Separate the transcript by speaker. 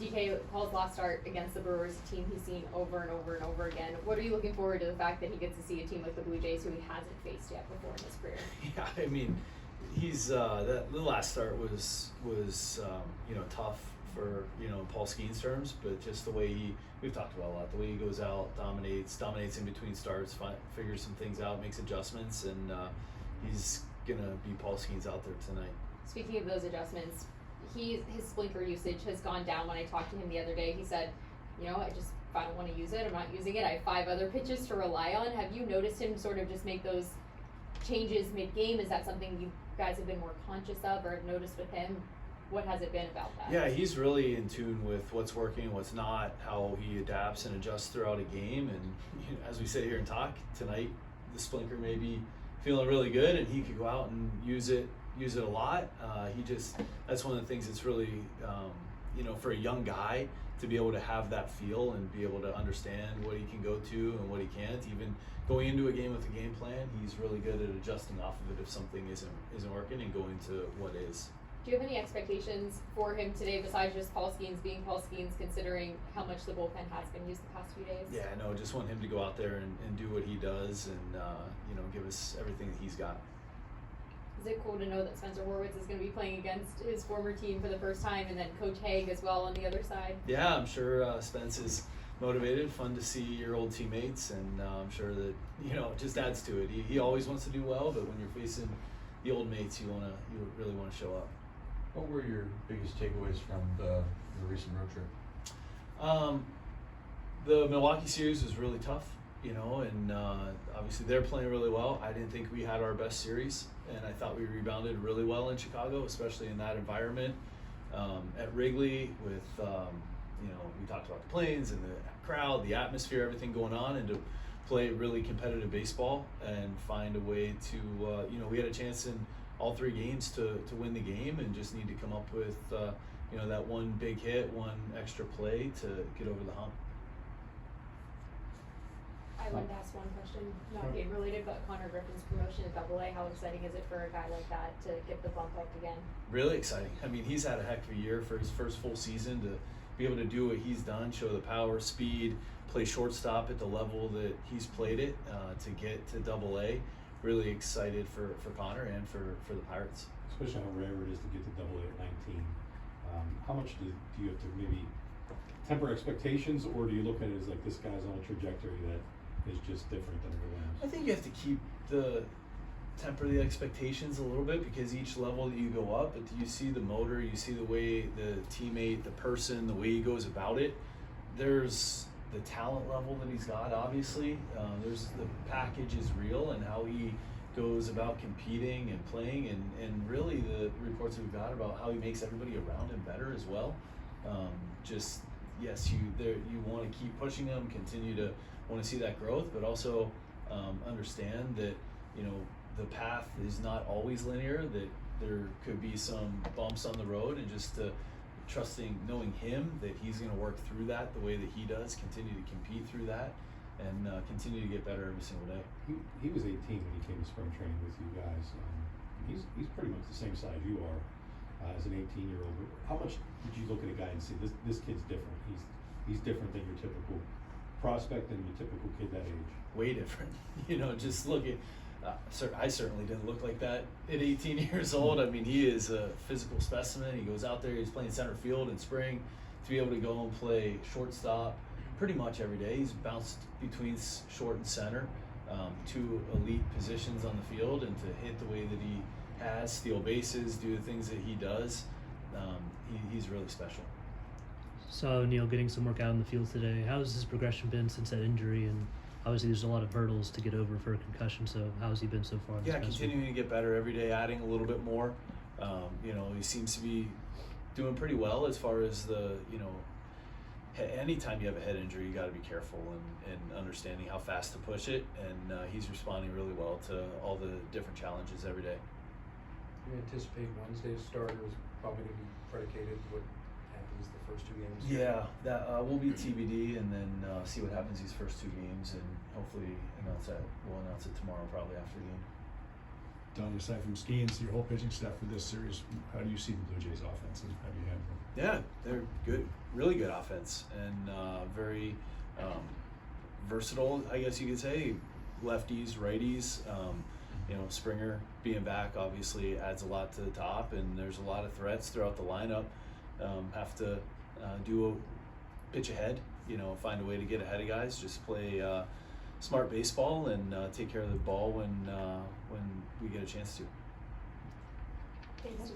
Speaker 1: DK, Paul's last start against the Brewers, a team he's seen over and over and over again. What are you looking forward to the fact that he gets to see a team like the Blue Jays who he hasn't faced yet before in his career?
Speaker 2: Yeah, I mean, he's the last start was tough for Paul Skenes terms, but just the way we've talked about a lot, the way he goes out, dominates in between starts, figures some things out, makes adjustments, and he's gonna be Paul Skenes out there tonight.
Speaker 1: Speaking of those adjustments, his splinter usage has gone down. When I talked to him the other day, he said, if I don't want to use it, I'm not using it. I have 5 other pitches to rely on. Have you noticed him sort of just make those changes mid-game? Is that something you guys have been more conscious of or have noticed with him? What has it been about that?
Speaker 2: Yeah, he's really in tune with what's working and what's not, how he adapts and adjusts throughout a game. And as we sit here and talk tonight, the splinter may be feeling really good and he could go out and use it a lot. That's one of the things that's really, for a young guy to be able to have that feel and be able to understand what he can go to and what he can't. Even going into a game with a game plan, he's really good at adjusting off of it if something isn't working and going to what is.
Speaker 1: Do you have any expectations for him today besides just Paul Skenes being Paul Skenes, considering how much the bullpen has been used the past few days?
Speaker 2: Yeah, no, just want him to go out there and do what he does and give us everything that he's got.
Speaker 1: Is it cool to know that Spencer Horwitz is going to be playing against his former team for the first time, and then Coach Haig as well on the other side?
Speaker 2: Yeah, I'm sure Spence is motivated. Fun to see your old teammates, and I'm sure that it just adds to it. He always wants to do well, but when you're facing the old mates, you really want to show up.
Speaker 3: What were your biggest takeaways from the recent road trip?
Speaker 2: The Milwaukee series was really tough, and obviously they're playing really well. I didn't think we had our best series, and I thought we rebounded really well in Chicago, especially in that environment. At Wrigley with, we talked about the Plains and the crowd, the atmosphere, everything going on, and to play really competitive baseball and find a way to, we had a chance in all 3 games to win the game, and just need to come up with, that one big hit, one extra play to get over the hump.
Speaker 1: I wanted to ask one question, not game related, but Konnor Griffin's promotion to Double-A. How exciting is it for a guy like that to get the bump up again?
Speaker 2: Really exciting. I mean, he's had a heck of a year for his first full season to be able to do what he's done, show the power, speed, play shortstop at the level that he's played it to get to Double-A. Really excited for Konnor and for the Pirates.
Speaker 4: Especially how rare it is to get to Double-A at 19. How much do you have to maybe temper expectations, or do you look at it as like this guy's on a trajectory that is just different than everyone else?
Speaker 2: I think you have to temper the expectations a little bit, because each level that you go up, but you see the motor, you see the way the teammate, the person, the way he goes about it. There's the talent level that he's got, obviously. There's the package is real, and how he goes about competing and playing, and really the reports that we've got about how he makes everybody around him better as well. You want to keep pushing him, continue to want to see that growth, but also understand that the path is not always linear, that there could be some bumps on the road, and just knowing him that he's going to work through that the way that he does, continue to compete through that, and continue to get better every single day.
Speaker 4: He was 18 when he came to spring training with you guys. He's pretty much the same size you are as an 18-year-old. How much did you look at a guy and say, this kid's different? He's different than your typical prospect and your typical kid that age?
Speaker 2: Way different. Just look at. I certainly didn't look like that at 18 years old. I mean, he is a physical specimen. He goes out there, he's playing center field in spring. To be able to go and play shortstop pretty much every day. He's bounced between short and center, 2 elite positions on the field, and to hit the way that he has, steal bases, do the things that he does, he's really special.
Speaker 5: Saw Neil getting some work out in the field today. How has his progression been since that injury? And obviously there's a lot of hurdles to get over for a concussion, so how has he been so far?
Speaker 2: Yeah, continuing to get better every day, adding a little bit more. He seems to be doing pretty well as far as anytime you have a head injury, you got to be careful and understanding how fast to push it, and he's responding really well to all the different challenges every day.
Speaker 3: You anticipate Wednesday's start is probably going to be predicated what happens the first 2 games?
Speaker 2: Yeah, that will be TBD, and then see what happens these first 2 games, and hopefully we'll announce it tomorrow, probably after the game.
Speaker 6: Donnie, aside from Skenes, your whole pitching staff for this series, how do you see the Blue Jays offense and how do you handle them?
Speaker 2: Yeah, they're good, really good offense, and very versatile, I guess you could say. Lefties, righties. You know, Springer being back obviously adds a lot to the top, and there's a lot of threats throughout the lineup. Have to pitch ahead. You know, find a way to get ahead of guys. Just play smart baseball and take care of the ball when we get a chance to.
Speaker 1: Thanks.